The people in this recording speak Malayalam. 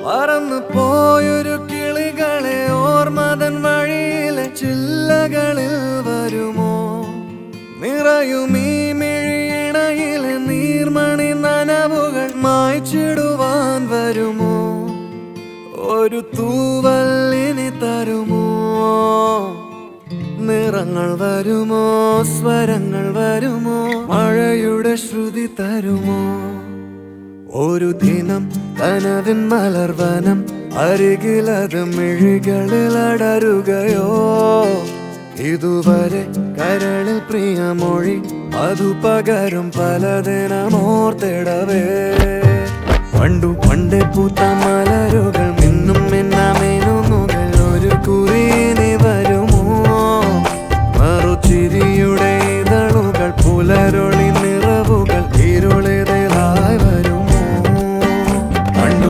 പറന്നു പോയൊരു കിളികളെ ഓർമ്മതൻ വഴിയിലെ ചില്ലകളിൽ വരുമോ? നിറയുമീ മിഴിയിണയിലെ നീർമണി നനവുകൾ മായ്ച്ചിടുവാൻ വരുമോ? ഒരു തൂവല്ലിനി തരുമോ? നിറങ്ങൾ വരുമോ? സ്വരങ്ങൾ വരുമോ? മഴയുടെ ശ്രുതി തരുമോ? ഒരു ദിനം കനവിൻ മലർവനം അരികിലത് മിഴികളിൽ അടരുകയോ? ഇതുവരെ കരളിൽ പ്രിയമൊഴി അതു പകരും പലതിനമോർത്തിടവേ. പണ്ടു പണ്ടേ പൂത്ത മലരുകൾ